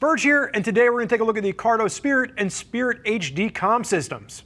Spurge here, and today we're going to take a look at the Cardo Spirit and Spirit HD comm systems.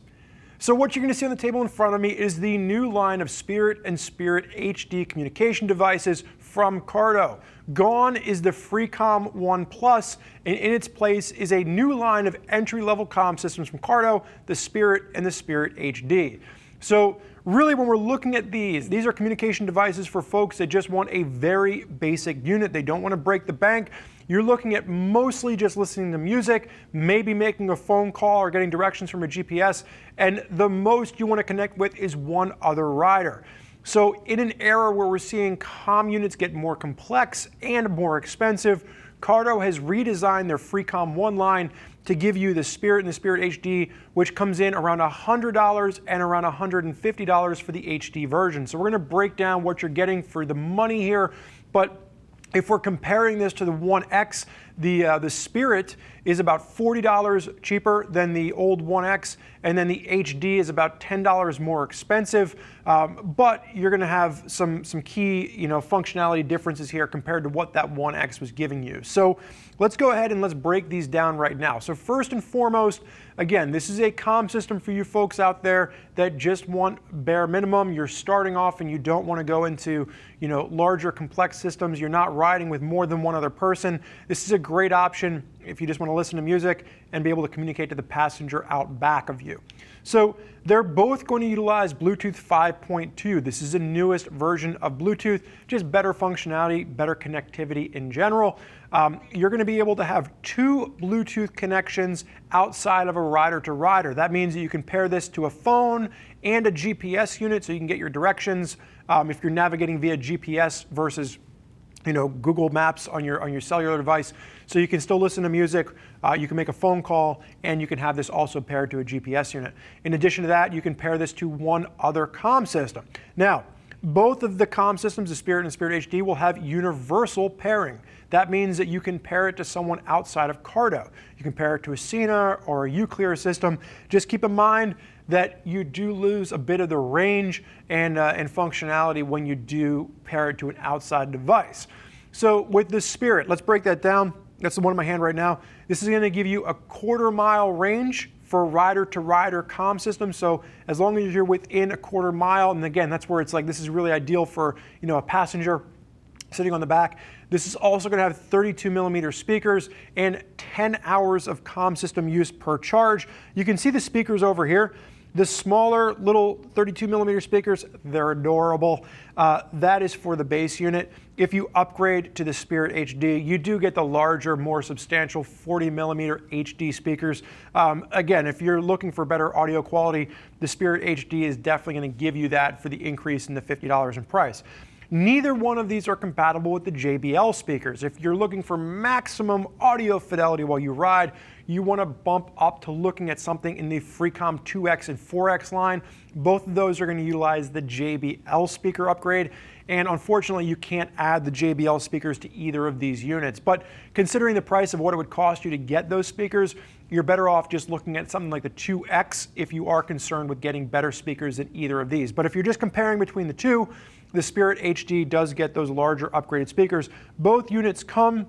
So what you're going to see on the table in front of me is the new line of Spirit and Spirit HD communication devices from Cardo. Gone is the FreeComm One Plus, and in its place is a new line of entry-level comm systems from Cardo, the Spirit and the Spirit HD. So really, when we're looking at these are communication devices for folks that just want a very basic unit. They don't want to break the bank. You're looking at mostly just listening to music, maybe making a phone call or getting directions from a GPS, and the most you want to connect with is one other rider. So in an era where we're seeing comm units get more complex and more expensive, Cardo has redesigned their FreeComm One line to give you the Spirit and the Spirit HD, which comes in around $100 and around $150 for the HD version. So we're going to break down what you're getting for the money here, but if we're comparing this to the One X, the Spirit is about $40 cheaper than the old One X, and then the HD is about $10 more expensive. But you're going to have some key functionality differences here compared to what that One X was giving you. So let's go ahead and let's break these down right now. So first and foremost, again, this is a comm system for you folks out there that just want bare minimum. You're starting off and you don't want to go into larger complex systems. You're not riding with more than one other person. This is a great option if you just want to listen to music and be able to communicate to the passenger out back of you. So they're both going to utilize Bluetooth 5.2. This is the newest version of Bluetooth, just better functionality, better connectivity in general. You're going to be able to have two Bluetooth connections outside of a rider-to-rider. That means that you can pair this to a phone and a GPS unit so you can get your directions if you're navigating via GPS versus Google Maps on your cellular device. So you can still listen to music, you can make a phone call, and you can have this also paired to a GPS unit. In addition to that, you can pair this to one other comm system. Now, both of the comm systems, the Spirit and Spirit HD, will have universal pairing. That means that you can pair it to someone outside of Cardo. You can pair it to a Cena or a Uclear system. Just keep in mind that you do lose a bit of the range and functionality when you do pair it to an outside device. So with the Spirit, let's break that down. That's the one in my hand right now. This is going to give you a 1/4 mile range for rider-to-rider comm system. So as long as you're within a 1/4 mile, and again, that's where it's like this is really ideal for a passenger sitting on the back. This is also going to have 32mm speakers and 10 hours of comm system use per charge. You can see the speakers over here. The smaller little 32mm speakers, they're adorable. That is for the base unit. If you upgrade to the Spirit HD, you do get the larger, more substantial 40mm HD speakers. Again, if you're looking for better audio quality, the Spirit HD is definitely going to give you that for the increase in the $50 in price. Neither one of these are compatible with the JBL speakers. If you're looking for maximum audio fidelity while you ride, you want to bump up to looking at something in the FreeComm 2X and 4X line. Both of those are going to utilize the JBL speaker upgrade, and unfortunately you can't add the JBL speakers to either of these units. But considering the price of what it would cost you to get those speakers, you're better off just looking at something like the 2X if you are concerned with getting better speakers than either of these. But if you're just comparing between the two, the Spirit HD does get those larger upgraded speakers. Both units come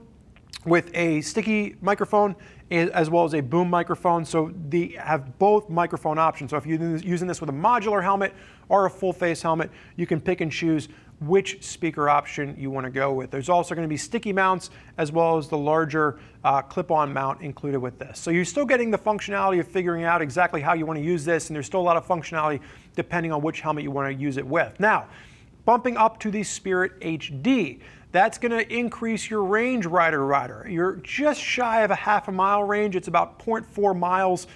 with a sticky microphone as well as a boom microphone, so they have both microphone options. So if you're using this with a modular helmet or a full face helmet, you can pick and choose which speaker option you want to go with. There's also going to be sticky mounts as well as the larger clip-on mount included with this. So you're still getting the functionality of figuring out exactly how you want to use this, and there's still a lot of functionality depending on which helmet you want to use it with. Now, bumping up to the Spirit HD, that's going to increase your range rider-to-rider. You're just shy of a 1/2 mile range. It's about 0.4 miles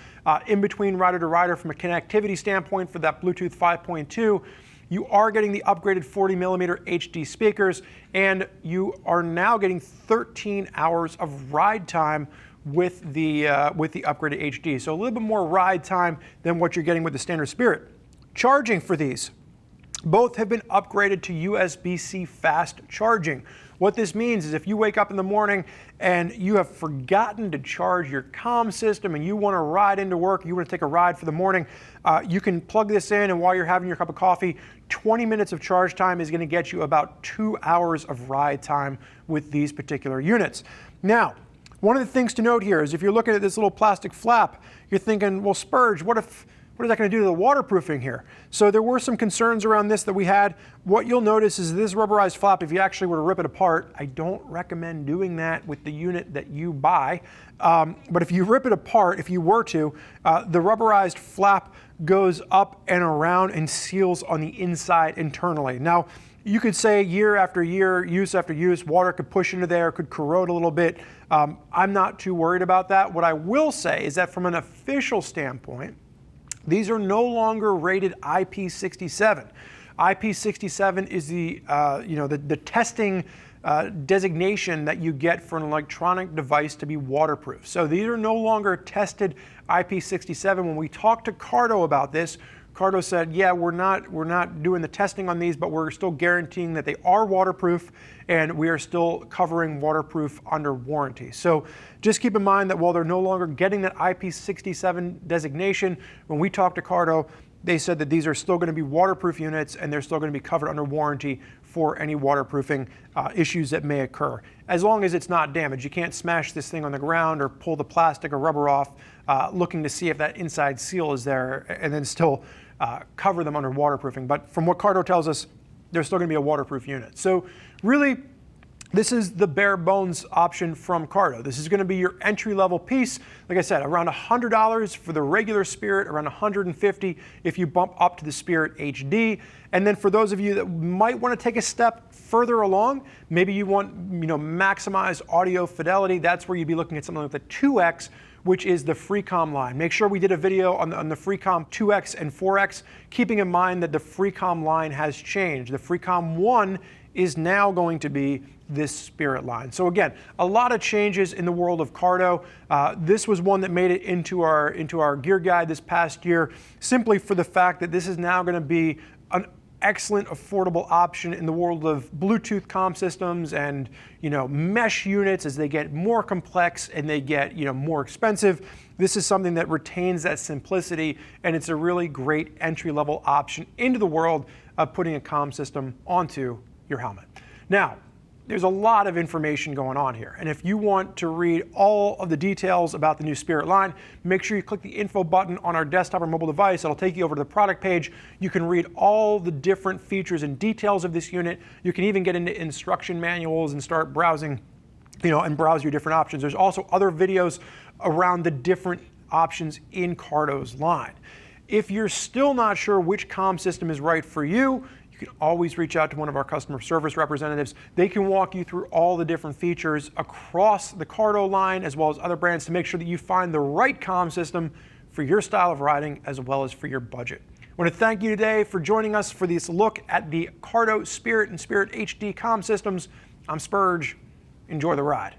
in between rider-to-rider from a connectivity standpoint for that Bluetooth 5.2. You are getting the upgraded 40mm HD speakers, and you are now getting 13 hours of ride time with the upgraded HD. So a little bit more ride time than what you're getting with the standard Spirit. Charging for these, both have been upgraded to USB-C fast charging. What this means is if you wake up in the morning and you have forgotten to charge your comm system and you want to ride into work, you want to take a ride for the morning, you can plug this in, and while you're having your cup of coffee, 20 minutes of charge time is going to get you about 2 hours of ride time with these particular units. Now, One of the things to note here is if you're looking at this little plastic flap, you're thinking, well, Spurge, what is that going to do to the waterproofing here? So there were some concerns around this that we had. What you'll notice is this rubberized flap, if you actually were to rip it apart, I don't recommend doing that with the unit that you buy. But if you rip it apart, if you were to, the rubberized flap goes up and around and seals on the inside internally. Now, you could say year after year, use after use, water could push into there, could corrode a little bit. I'm not too worried about that. What I will say is that from an official standpoint, these are no longer rated IP67. IP67 is the testing designation that you get for an electronic device to be waterproof. So these are no longer tested IP67. When we talked to Cardo about this, Cardo said, yeah, we're not doing the testing on these, but we're still guaranteeing that they are waterproof, and we are still covering waterproof under warranty. So just keep in mind that while they're no longer getting that IP67 designation, when we talked to Cardo, they said that these are still going to be waterproof units and they're still going to be covered under warranty for any waterproofing issues that may occur. As long as it's not damaged. You can't smash this thing on the ground or pull the plastic or rubber off looking to see if that inside seal is there and then still cover them under waterproofing. But from what Cardo tells us, they're still going to be a waterproof unit. So really, this is the bare bones option from Cardo. This is going to be your entry-level piece. Like I said, around $100 for the regular Spirit, around $150 if you bump up to the Spirit HD. And then for those of you that might want to take a step further along, maybe you want maximize audio fidelity, that's where you'd be looking at something like the 2X, which is the Freecom line. Make sure we did a video on the Freecom 2X and 4X, keeping in mind that the Freecom line has changed. The Freecom 1 is now going to be this Spirit line. So again, a lot of changes in the world of Cardo. This was one that made it into our gear guide this past year, simply for the fact that this is now going to be an excellent, affordable option in the world of Bluetooth comm systems and mesh units as they get more complex and they get more expensive. This is something that retains that simplicity, and it's a really great entry-level option into the world of putting a comm system onto your helmet. Now, there's a lot of information going on here, and if you want to read all of the details about the new Spirit line, make sure you click the info button on our desktop or mobile device. It'll take you over to the product page. You can read all the different features and details of this unit. You can even get into instruction manuals and start browsing, and browse your different options. There's also other videos around the different options in Cardo's line. If you're still not sure which comm system is right for you, you can always reach out to one of our customer service representatives. They can walk you through all the different features across the Cardo line as well as other brands to make sure that you find the right comm system for your style of riding as well as for your budget. I want to thank you today for joining us for this look at the Cardo Spirit and Spirit HD comm systems. I'm Spurge. Enjoy the ride.